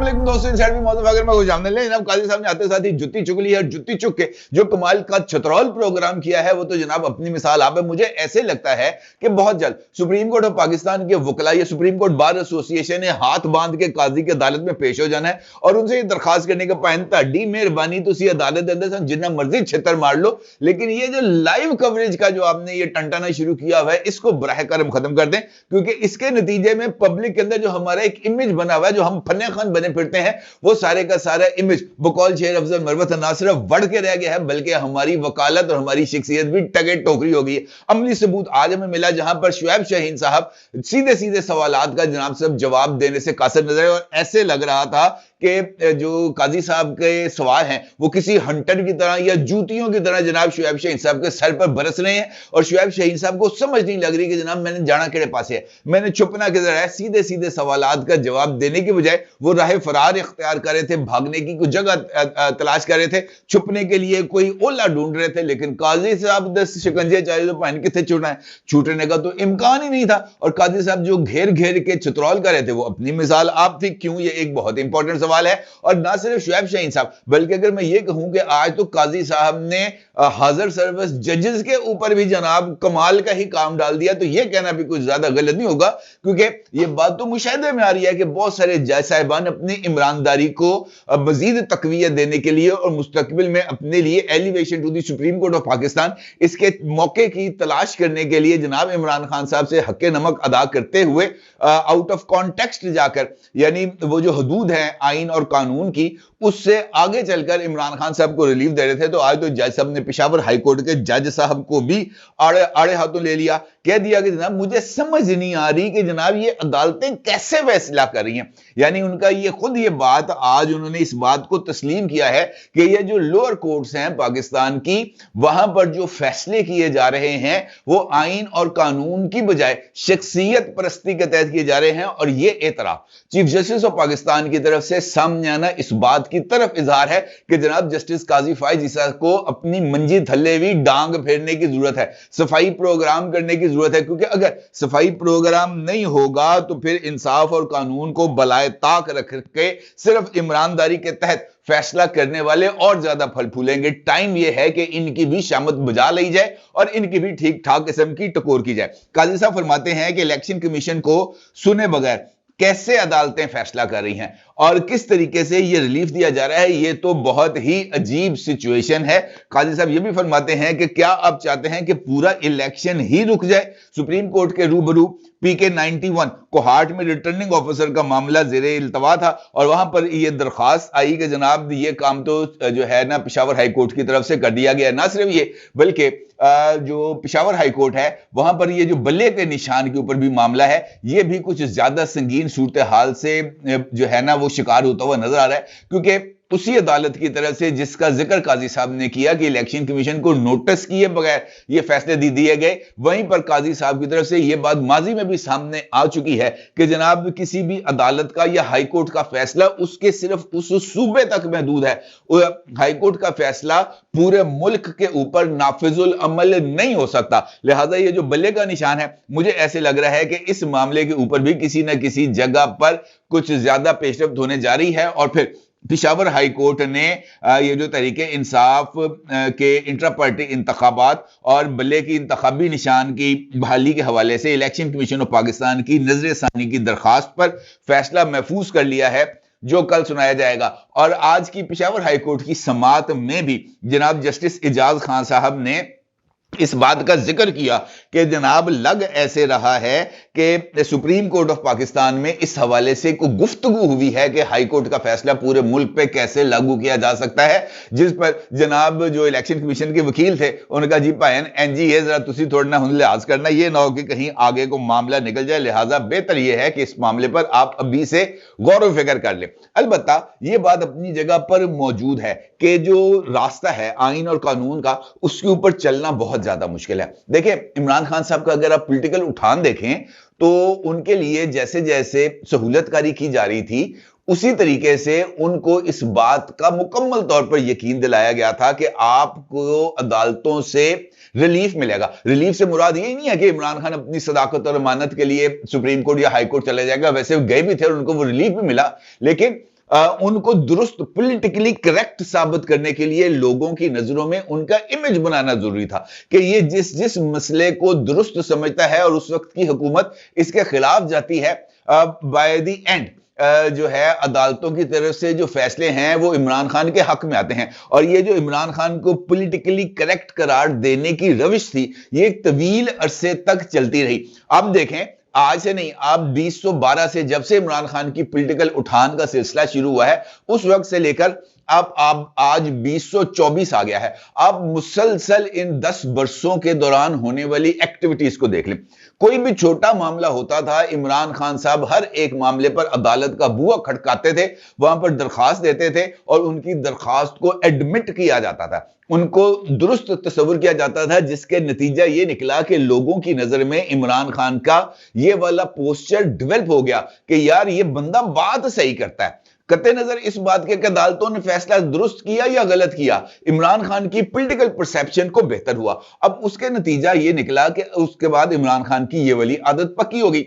अस्सलाम दोस्तों, इनसाइड में मौजूद अगर मैं खुशामद ले जनाब काजी साहब ने आते साथ ही जुत्ती चुक ली है। जुत्ती चुक के जो कमाल का छतरौल प्रोग्राम किया है वो तो जनाब अपनी मिसाल आप है। मुझे ऐसे लगता है कि बहुत जल्द सुप्रीम कोर्ट ऑफ पाकिस्तान के वकला या सुप्रीम कोर्ट बार एसोसिएशन ने हाथ बांध के काजी की अदालत में पेश हो जाना है और उनसे ये दरखास्त करने का पैन ताड़ी मेहरबानी तुसी अदालत के अंदर जितना मर्जी छितर मार लो, लेकिन ये जो लाइव कवरेज का जो आपने ये टंटाना शुरू किया हुआ है इसको बराह करम खत्म कर दें, क्योंकि इसके नतीजे में पब्लिक के अंदर जो हमारा एक इमेज बना हुआ है, जो हम फन्ने खान बने फिरते हैं, वो सारे का सारा इमेज बकौल शेर अफजल मरवत ना सिर्फ बढ़ के रह गया है बल्कि हमारी वकालत और हमारी शख्सियत भी टगे टोकरी हो गई है। अमली सबूत आज हमें मिला जहां पर शुएब शाहीन साहब सीधे सीधे सवालात का जनाब साहब जवाब देने से कासिर नजर आए और ऐसे लग रहा था कि जो काजी साहब के सवाल हैं वो किसी हंटर की तरह या जूतियों की तरह जनाब शुएब शाहीन साहब के सर पर बरस रहे हैं और शुएब शाहीन साहब को समझ नहीं लग रही कि जनाब मैंने जाना केड़े पासे है, मैंने छुपना किधर है। सीधे सीधे सवालात का जवाब देने की बजाय वो राह फरार इख्तियार कर रहे थे, भागने की कोई जगह तलाश कर रहे थे, छुपने के लिए कोई ओला ढूंढ रहे थे। लेकिन काजी साहब 10 शिकंजे चाहिए तो पहन कितने छूटना है, छूटने का तो इम्कान ही नहीं था। और काजी साहब जो घेर घेर के छतरौल कर रहे थे वो अपनी मिसाल आप थी। क्यों? ये एक बहुत इंपॉर्टेंट सवाल है। और ना सिर्फ शुएब शाहीन साहब बल्कि अगर मैं ये कहूं कि आज तो काजी साहब ने हाजिर सर्विस जजेस के ऊपर भी जनाब कमाल का ही काम डाल दिया, तो ये कहना भी कुछ ज्यादा गलत नहीं होगा, क्योंकि ये बात तो मुशाहिदे में आ रही है कि बहुत सारे जज साहिबान अपनी ईमानदारी को मजीद तकवीयत देने के लिए और मुस्तकबिल में अपने लिए elevation to the Supreme Court of Pakistan इसके मौके की तलाश करने के लिए जनाब इमरान खान साहब से हक नमक अदा करते हुए आउट ऑफ कॉन्टेक्स्ट जाकर, यानी वो जो हदूद है आइन और कानून की, उससे आगे चलकर इमरान खान साहब को रिलीफ दे रहे थे। तो आज तो जज साहब ने पेशावर हाई कोर्ट के जज साहब को भी आड़े हाथों ले लिया, कह दिया कि जनाब मुझे समझ नहीं आ रही कि जनाब ये अदालतें कैसे फैसला कर रही हैं। यानी उनका ये खुद ये बात आज उन्होंने इस बात को तस्लीम किया है कि ये जो लोअर कोर्ट्स हैं पाकिस्तान की, वहां पर जो फैसले किए जा रहे हैं वो आइन और कानून की बजाय शख्सियत परस्ती के तहत किए जा रहे हैं। और ये एतराफ चीफ जस्टिस ऑफ पाकिस्तान की तरफ से सामने आना इस बात की तरफ इजहार है कि जनाब जस्टिस काजी फाइज ईसा को अपनी मंजी थल्ले भी डांग फेरने की जरूरत है, सफाई प्रोग्राम करने की जरूरत है। क्योंकि अगर सफाई प्रोग्राम नहीं होगा तो फिर इंसाफ और कानून को बलाए ताक रख के सिर्फ ईमानदारी के तहत फैसला करने वाले और ज्यादा फल फूलेंगे। टाइम यह है कि इनकी भी शामत बजा ली जाए और इनकी भी ठीक ठाक किस्म की टकोर की जाए। काजी साहब फरमाते हैं कि इलेक्शन कमीशन को सुने बगैर कैसे अदालतें फैसला कर रही हैं और किस तरीके से ये रिलीफ दिया जा रहा है, ये तो बहुत ही अजीब सिचुएशन है। काजी साहब ये भी फरमाते हैं कि क्या आप चाहते हैं कि पूरा इलेक्शन ही रुक जाए? सुप्रीम कोर्ट के रूबरू पीके 91 कोहाट में रिटर्निंग ऑफिसर का मामला ज़ेरे इल्तवा था और वहां पर ये दरखास्त आई कि जनाब ये काम तो जो है ना पेशावर हाई कोर्ट की तरफ से कर दिया गया। ना सिर्फ ये बल्कि जो पेशावर हाई कोर्ट है वहां पर ये जो बल्ले के निशान के ऊपर भी मामला है, ये भी कुछ ज्यादा संगीन सूरत हाल से जो है ना वो शिकार होता हुआ नजर आ रहा है। क्योंकि उसी अदालत की तरफ से जिसका जिक्र काजी साहब ने किया कि इलेक्शन कमीशन को नोटिस किए बगैर ये फैसले दिए गए, वहीं पर काजी साहब की तरफ से ये बात माजी में भी सामने आ चुकी है कि जनाब किसी भी अदालत का या हाई कोर्ट का फैसला उसके सिर्फ उस सूबे तक महदूद है। हाई कोर्ट का फैसला पूरे मुल्क के ऊपर नाफिजुल अमल नहीं हो सकता। लिहाजा ये जो बल्ले का निशान है, मुझे ऐसे लग रहा है कि इस मामले के ऊपर भी किसी ना किसी जगह पर कुछ ज्यादा पेशरफ्त होने जा रही है। और फिर पेशावर हाई कोर्ट ने ये जो तरीके इंसाफ के इंट्रा पार्टी इंतखाबात और बल्ले की इंतखाबी निशान की बहाली के हवाले से इलेक्शन कमीशन ऑफ पाकिस्तान की नजर सानी की दरखास्त पर फैसला महफूज कर लिया है, जो कल सुनाया जाएगा। और आज की पेशावर हाई कोर्ट की समाअत में भी जनाब जस्टिस इजाज खान साहब ने इस बात का जिक्र किया कि जनाब लग ऐसे रहा है कि सुप्रीम कोर्ट ऑफ पाकिस्तान में इस हवाले से कोई गुफ्तगू हुई है कि हाई कोर्ट का फैसला पूरे मुल्क पे कैसे लागू किया जा सकता है। जिस पर जनाब जो इलेक्शन कमीशन के वकील थे उनका जी भाईन एनजी ये जरा तुसी थोड़ा ना लिहाज करना, ये ना हो कि कहीं आगे को मामला निकल जाए। लिहाजा बेहतर यह है कि इस मामले पर आप अभी से गौर व फिक्र कर ले। अलबत्ता यह बात अपनी जगह पर मौजूद है कि जो रास्ता है आइन और कानून का, उसके ऊपर चलना बहुत ज्यादा मुश्किल है। देखिए इमरान खान साहब का अगर आप पॉलिटिकल उठान देखें तो उनके लिए जैसे जैसे सहूलतकारी की जा रही थी उसी तरीके से उनको इस बात का मुकम्मल तौर पर यकीन दिलाया गया था कि आपको अदालतों से रिलीफ मिलेगा। रिलीफ से मुराद ये नहीं है कि इमरान खान अपनी सदाकत और अमानत के लिए सुप्रीम कोर्ट या हाई कोर्ट चले जाएगा, वैसे गए भी थे और उनको वो रिलीफ भी मिला, लेकिन उनको दुरुस्त पॉलिटिकली करेक्ट साबित करने के लिए लोगों की नजरों में उनका इमेज बनाना जरूरी था कि ये जिस मसले को दुरुस्त समझता है और उस वक्त की हुकूमत इसके खिलाफ जाती है, बाय द एंड जो है अदालतों की तरफ से जो फैसले हैं वो इमरान खान के हक में आते हैं। और ये जो इमरान खान को पॉलिटिकली करेक्ट करार देने की रविश थी, ये एक तवील अरसे तक चलती रही। अब देखें, आज से नहीं, आप 2012 से जब से इमरान खान की पॉलिटिकल उठान का सिलसिला शुरू हुआ है, उस वक्त से लेकर अब आज 2024 आ गया है। आप मुसलसल इन 10 वर्षों के दौरान होने वाली एक्टिविटीज को देख लें। कोई भी छोटा मामला होता था, इमरान खान साहब हर एक मामले पर अदालत का बुआ खटकाते थे, वहां पर दरखास्त देते थे और उनकी दरखास्त को एडमिट किया जाता था, उनको दुरुस्त तस्वुर किया जाता था, जिसके नतीजा ये निकला कि लोगों की नजर में इमरान खान का ये वाला पोस्चर डेवलप हो गया कि यार ये बंदा बात सही करता है। कते नजर इस बात के कि अदालतों ने फैसला दुरुस्त किया या गलत किया, इमरान खान की पॉलिटिकल परसेप्शन को बेहतर हुआ। अब उसके नतीजा ये निकला कि उसके बाद इमरान खान की ये वाली आदत पक्की हो गई,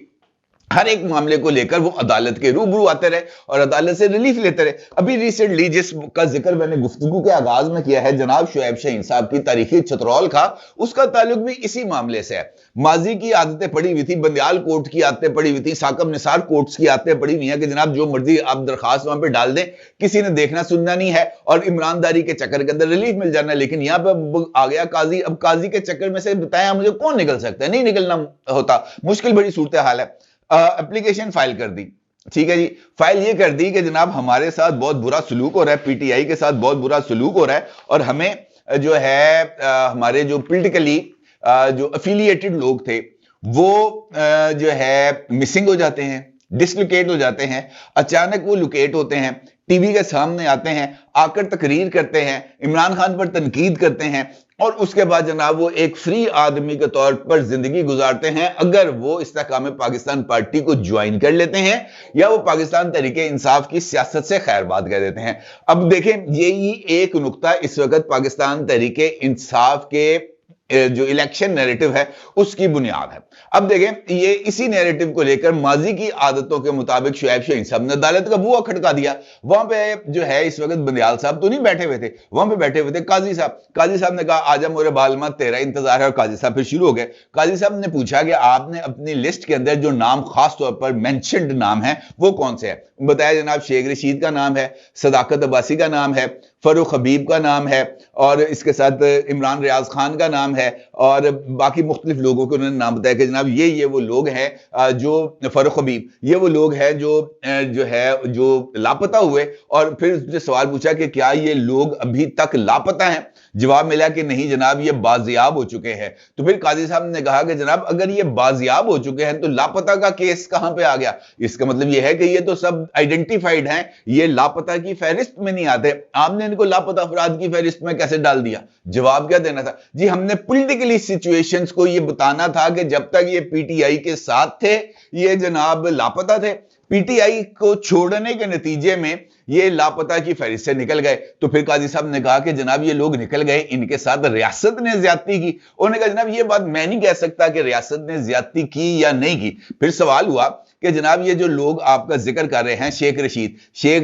हर एक मामले को लेकर वो अदालत के रूबरू आते रहे और अदालत से रिलीफ लेते रहे। अभी रिसेंटली जिसका जिक्र मैंने गुफ्तगू के आगाज में किया है, जनाब शुएब शाहीन साहब की तारीखी छतरौल का, उसका ताल्लुक भी इसी मामले से है। माजी की आदतें पड़ी हुई थी, बंदियाल कोर्ट की आदतें पड़ी हुई थी, साकब निसार कोर्ट्स की आदतें पड़ी हुई हैं कि जनाब जो मर्जी आप दरखास्त वहां पे डाल दें, किसी ने देखना सुनना नहीं है और ईमानदारी के चक्कर के अंदर रिलीफ मिल जाना है। लेकिन यहां पर आ गया काजी। अब काजी के चक्कर में से बताया मुझे कौन निकल सकता है? नहीं निकलना होता, मुश्किल बड़ी सूरत हाल है। एप्लीकेशन फाइल कर दी, ठीक है जी, फाइल ये कर दी कि जनाब हमारे साथ बहुत बुरा सलूक हो रहा है, पीटीआई के साथ बहुत बुरा सलूक हो रहा है और हमें जो है हमारे जो पॉलिटिकली जो एफिलिएटेड लोग थे वो जो है मिसिंग हो जाते हैं, डिसलोकेट हो जाते हैं, अचानक वो लोकेट होते हैं, टीवी के सामने आते हैं, आकर तकरीर करते हैं, इमरान खान पर तनकीद करते हैं और उसके बाद जनाब वो एक फ्री आदमी के तौर पर जिंदगी गुजारते हैं। अगर वो इस्तेकाम पाकिस्तान पार्टी को ज्वाइन कर लेते हैं या वो पाकिस्तान तहरीके इंसाफ की सियासत से खैर बात कह देते हैं। अब देखें, यही एक नुक्ता इस वक्त पाकिस्तान तहरीके इंसाफ के जो इलेक्शन नैरेटिव है उसकी बुनियाद है। अब देखें, ये इसी नैरेटिव को लेकर माजी की आदतों के मुताबिक शुएब शाहीन साहब ने अदालत का बुआ खटका दिया। वहां पे जो है इस वक्त बंदियाल साहब तो नहीं बैठे हुए थे, वहां पे बैठे हुए थे काजी साहब। काजी साहब ने कहा आजा मोरे बालमा तेरा इंतजार है, और काजी साहब फिर शुरू हो गए। काजी साहब ने पूछा कि आपने अपनी लिस्ट के अंदर जो नाम खास तौर पर मेंशन्ड नाम है वो कौन से है? बताया जनाब शेख रशीद का नाम है, सदाकत अब्बासी का नाम है, फरूख हबीब का नाम है और इसके साथ इमरान रियाज खान का नाम है और बाकी मुख्तलिफ लोगों के उन्होंने नाम बताया कि जनाब ये वो लोग हैं जो फरूख हबीब, ये वो लोग हैं जो लापता हुए। और फिर उसने सवाल पूछा कि क्या ये लोग अभी तक लापता हैं? जवाब मिला कि नहीं जनाब ये बाजियाब हो चुके हैं। तो फिर काजी साहब ने कहा कि जनाब अगर ये बाजियाब हो चुके हैं तो लापता का केस कहां पे आ गया? इसका मतलब ये है कि ये तो सब आइडेंटिफाइड हैं, ये लापता की फहरिस्त में नहीं आते। आपने इनको लापता अफराद की फहरिस्त में कैसे डाल दिया? जवाब क्या देना था जी? हमने पॉलिटिकली सिचुएशंस को ये बताना था कि जब तक ये पीटीआई के साथ थे ये जनाब लापता थे, पीटीआई को छोड़ने के नतीजे में ये लापता की फहरिस्त से निकल गए। तो फिर काजी साहब ने कहा कि जनाब ये लोग निकल गए, इनके साथ रियासत ने ज्यादती की। उन्होंने कहा जनाब ये बात मैं नहीं कह सकता कि रियासत ने ज्यादती की या नहीं की। फिर सवाल हुआ कि जनाब ये जो लोग आपका जिक्र कर रहे हैं शेख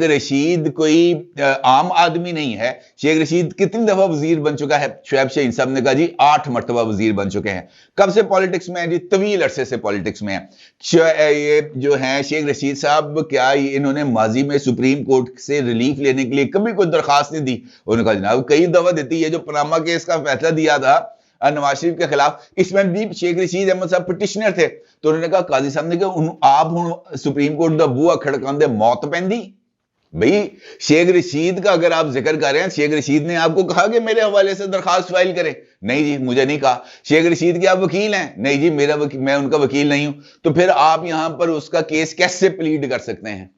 रशीद कोई आम आदमी नहीं है। शेख रशीद कितनी दफा वजीर बन चुका है? शुएब शाहीन साहब ने कहा जी 8 मरतबा वजीर बन चुके हैं। कब से पॉलिटिक्स में है जी? तवील अरसे से पॉलिटिक्स में है। ये जो है शेख रशीद साहब, क्या इन्होंने माजी में सुप्रीम कोर्ट से रिलीफ लेने के लिए कभी कोई दरखास्त नहीं दी? उन्होंने कहा जनाब कई दफा देती है। जो पनामा केस का फैसला दिया था नवाज शरीफ के खिलाफ, इसमें भी शेख रशीद अहमद साहब पिटिशनर थे। तो उन्होंने कहा काजी साहब ने कहा आप हुण सुप्रीम कोर्ट दा बुआ खड़कांदे मौत पैंदी। भाई शेख रशीद का अगर आप जिक्र कर रहे हैं, शेख रशीद ने आपको कहा कि मेरे हवाले से दरखास्त फाइल करें? नहीं जी, मुझे नहीं कहा। शेख रशीद के आप वकील हैं? नहीं जी, मैं उनका वकील नहीं हूं। तो फिर आप यहां पर उसका केस कैसे प्लीड कर सकते हैं?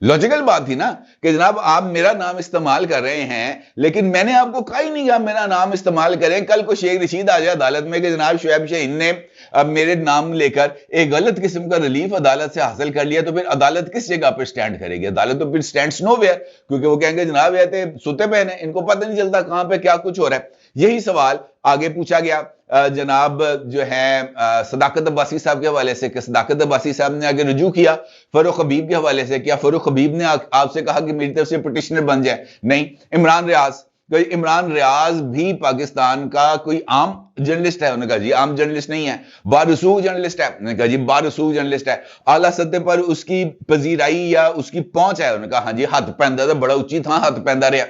लॉजिकल बात थी ना कि जनाब आप मेरा नाम इस्तेमाल कर रहे हैं, लेकिन मैंने आपको कहा ही नहीं कहा मेरा नाम इस्तेमाल करें। कल को शेख रशीद आ जाए अदालत में कि जनाब शुएब शाहीन ने अब मेरे नाम लेकर एक गलत किस्म का रिलीफ अदालत से हासिल कर लिया, तो फिर अदालत किस जगह पर स्टैंड करेगी? अदालत तो फिर स्टैंड्स नोवेयर, क्योंकि वो कहेंगे जनाब ये सुते पहने, इनको पता नहीं चलता कहां पे क्या कुछ हो रहा है। यही सवाल आगे पूछा गया जनाब जो है सदाकत अब्बासी साहब के हवाले से कि सदाकत अब्बासी साहब ने आगे रुजू किया, फरूख हबीब के हवाले से क्या फरूख हबीब ने आपसे कहा कि मेरी तरफ से पिटिशनर बन जाए? नहीं। इमरान रियाज भी पाकिस्तान का कोई आम जर्नलिस्ट है? उन्होंने कहा जी आम जर्नलिस्ट नहीं है, बारसूख जर्नलिस्ट है। उन्होंने कहा जी बारसूख जर्नलिस्ट है। आला सतह पर उसकी पजीराई या उसकी पहुंच है? उन्होंने कहा हाँ जी हथ पैंदा था, बड़ा उचित हाँ हथ पैंदा रहा।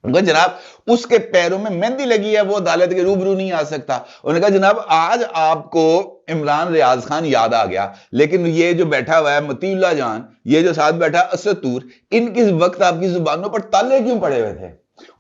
जनाब उसके पैरों में मेहंदी लगी है, वो अदालत के रूबरू नहीं आ सकता। उन्होंने कहा जनाब आज आपको इमरान रियाज खान याद आ गया, लेकिन ये जो बैठा हुआ है मतीउल्लाह जान, ये जो साथ बैठा असद तूर, इनकी वक्त आपकी जुबानों पर ताले क्यों पड़े हुए थे?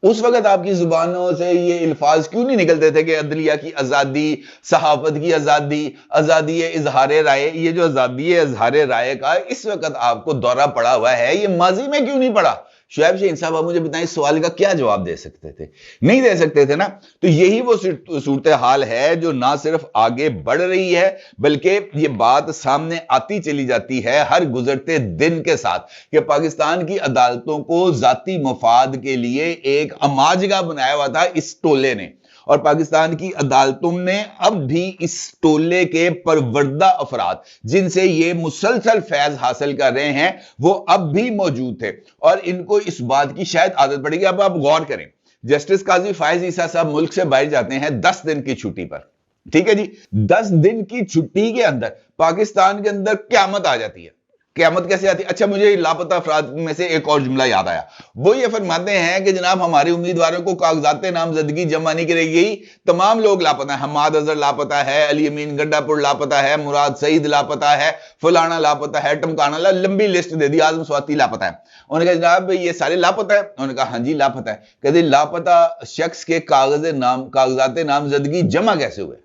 उस वक्त आपकी जुबानों से ये अल्फाज क्यों नहीं निकलते थे कि अदलिया की आजादी, सहाफत की आजादी, आजादी इजहार राय? ये जो आजादी इजहार राय का इस वक्त आपको दौरा पड़ा हुआ है, ये माजी में क्यों नहीं पड़ा? शुएब शाहीन साहब आप मुझे बताएं इस सवाल का क्या जवाब दे सकते थे? नहीं दे सकते थे ना। तो यही वो सूरत हाल है जो ना सिर्फ आगे बढ़ रही है बल्कि ये बात सामने आती चली जाती है हर गुजरते दिन के साथ कि पाकिस्तान की अदालतों को जाती मफाद के लिए एक अमाजगा बनाया हुआ था इस टोले ने, और पाकिस्तान की अदालतों में अब भी इस टोले के परवरदा अफराद जिनसे ये मुसलसल फैज हासिल कर रहे हैं वो अब भी मौजूद थे, और इनको इस बात की शायद आदत पड़ेगी। अब आप गौर करें, जस्टिस काजी फायज ईसा साहब मुल्क से बाहर जाते हैं 10 दिन की छुट्टी पर, ठीक है जी। 10 दिन की छुट्टी के अंदर पाकिस्तान के अंदर क़यामत आ जाती है। क़यामत कैसे आती है? अच्छा मुझे लापता अफराद में से एक और जुमला याद आया। वो ये फरमाते हैं कि जनाब हमारे उम्मीदवारों को कागजात नामजदगी जमा नहीं कराई गई, तमाम लोग लापता है, हमाद अजहर लापता है, अली अमीन गंडापुर लापता है, मुराद सईद लापता है, फलाना लापता है, टमकाना लंबी लिस्ट दे दी, आजम स्वाति लापता है। उन्होंने कहा जनाब ये सारे लापता है? उन्होंने कहा हाँ जी लापता है। कहते लापता शख्स के कागजात नामजदगी जमा कैसे हुए?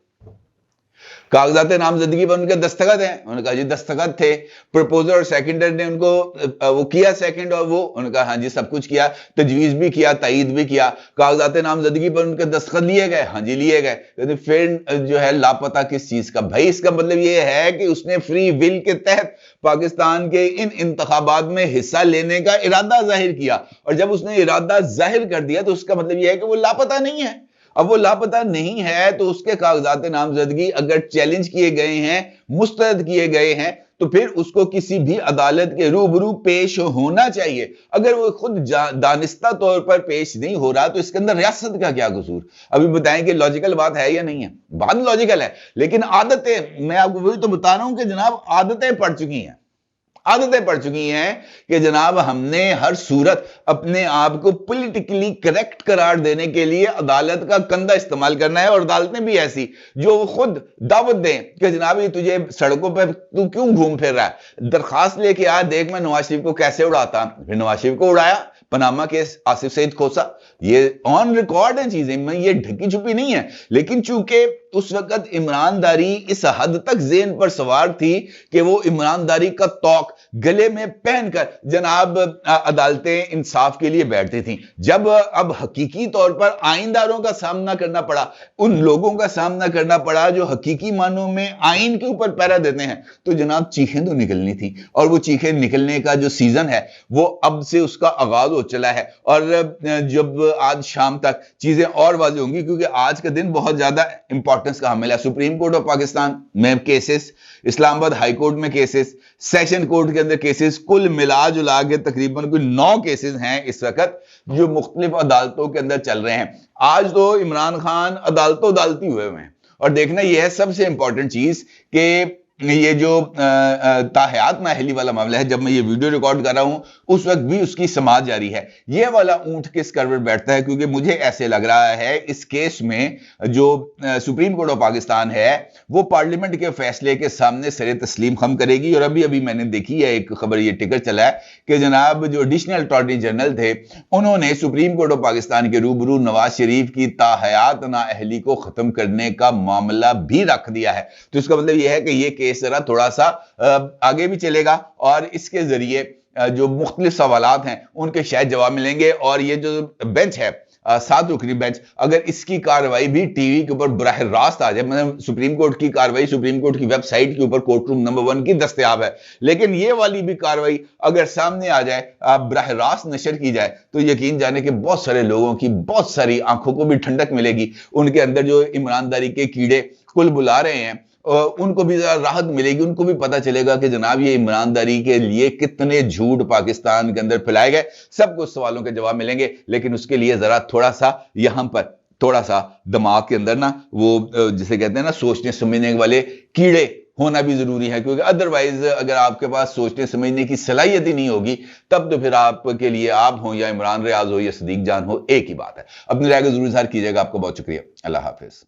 कागजात नामजदगी पर उनके दस्तखत हैं? उन्होंने कहा जी दस्तखत थे। प्रपोजर और सेकेंडर ने उनको वो किया सेकंड, और वो उन्होंने कहा हाँ जी सब कुछ किया, तजवीज भी किया, तईद भी किया। कागजात नामजदगी पर उनके दस्तखत लिए गए? हाँ जी लिए गए। तो फिर जो है लापता किस चीज का? भाई इसका मतलब ये है कि उसने फ्री विल के तहत पाकिस्तान के इन इंतखाबात में हिस्सा लेने का इरादा जाहिर किया, और जब उसने इरादा जाहिर कर दिया तो उसका मतलब यह है कि वो लापता नहीं है। अब वो लापता नहीं है तो उसके कागजात नामजदगी अगर चैलेंज किए गए हैं, मुस्तरद किए गए हैं, तो फिर उसको किसी भी अदालत के रूबरू पेश होना चाहिए। अगर वो खुद दानिस्ता तौर पर पेश नहीं हो रहा तो इसके अंदर रियासत का क्या कसूर? अभी बताएं कि लॉजिकल बात है या नहीं है? बात लॉजिकल है, लेकिन आदतें, मैं आपको वही तो बता रहा हूं कि जनाब आदतें पड़ चुकी हैं, आदतें पड़ चुकी हैं कि जनाब हमने हर सूरत अपने आप को पॉलिटिकली करेक्ट करार देने के लिए अदालत का कंधा इस्तेमाल करना है, और अदालतें भी ऐसी जो खुद दावत दें कि जनाब ये तुझे सड़कों पर तू क्यों घूम फिर रहा है, दरखास्त लेके आ, देख मैं नवाज शरीफ को कैसे उड़ाता। फिर नवाज शरीफ को उड़ाया, पनामा केस, आसिफ सईद खोसा, ये ऑन रिकॉर्ड है चीजें, मैं ये ढकी छुपी नहीं है। लेकिन चूंकि उस वक्त ईमानदारी इस हद तक ज़हन पर सवार थी कि वो ईमानदारी का तौक गले में पहनकर जनाब अदालतें इंसाफ के लिए बैठती थी। जब अब हकीकी तौर पर आइनदारों का सामना करना पड़ा, उन लोगों का सामना करना पड़ा जो हकीकी मानों में आइन के ऊपर पैरा देते हैं, तो जनाब चीखें तो निकलनी थी, और वो चीखें निकलने का जो सीजन है वो अब से उसका आगाज हो चला है। और जब आज शाम तक चीजें और वाज़ेह होंगी, क्योंकि आज का दिन बहुत ज्यादा इंपॉर्टेंस का हामिल है। सुप्रीम कोर्ट ऑफ पाकिस्तान में केसेस, इस्लामाबाद हाई कोर्ट में केसेस, सेशन कोर्ट के अंदर केसेस, कुल मिला जुला के तकरीबन कोई 9 केसेस हैं इस वक्त जो मुख्तलिफ अदालतों के अंदर चल रहे हैं। आज तो इमरान खान अदालती हुए हैं, और देखना यह है सबसे इंपॉर्टेंट चीज कि ये जो ताहयात नाअहली वाला मामला है, जब मैं ये वीडियो रिकॉर्ड कर रहा हूं उस वक्त भी उसकी समाअत जारी है। ये वाला ऊंट किस करवट बैठता है, क्योंकि मुझे ऐसे लग रहा है इस केस में जो सुप्रीम कोर्ट ऑफ पाकिस्तान है वो पार्लियामेंट के फैसले के सामने सरे तस्लीम खम करेगी। और अभी मैंने देखी है एक खबर, ये टिकर चला है कि जनाब जो एडिशनल अटॉर्नी जनरल थे उन्होंने सुप्रीम कोर्ट ऑफ पाकिस्तान के रूबरू नवाज शरीफ की ताहयात नाअहली को खत्म करने का मामला भी रख दिया है। तो इसका मतलब यह है कि ये जरा थोड़ा सा आगे भी चलेगा, और इसके जरिए जो मुख्तलिफ सवालात हैं उनके शायद जवाब मिलेंगे। और ये जो बेंच है सात रुकनी बेंच, अगर इसकी कार्रवाई भी टीवी के ऊपर बराह रास्त आ जाए, मतलब सुप्रीम कोर्ट की कार्रवाई सुप्रीम कोर्ट की वेबसाइट के ऊपर कोर्ट रूम नंबर 1 की दस्तयाब है, लेकिन ये वाली भी कार्रवाई अगर सामने आ जाए, बराह रास्त नशर की जाए, तो यकीन जाने कि बहुत सारे लोगों की बहुत सारी आंखों को भी ठंडक मिलेगी, उनके अंदर जो ईमानदारी के कीड़े कुल बुला रहे हैं उनको भी राहत मिलेगी, उनको भी पता चलेगा कि जनाब ये ईमानदारी के लिए कितने झूठ पाकिस्तान के अंदर फैलाए गए। सब कुछ सवालों के जवाब मिलेंगे, लेकिन उसके लिए जरा थोड़ा सा यहां पर थोड़ा सा दिमाग के अंदर ना वो जिसे कहते हैं ना सोचने समझने वाले कीड़े होना भी जरूरी है, क्योंकि अदरवाइज अगर आपके पास सोचने समझने की सलाहियत ही नहीं होगी तब तो फिर आपके लिए आप हो या इमरान रियाज हो या सदीक जान हो एक ही बात है। अपनी राय को जरूर इज़हार कीजिएगा। आपको बहुत शुक्रिया। अल्लाह हाफिज।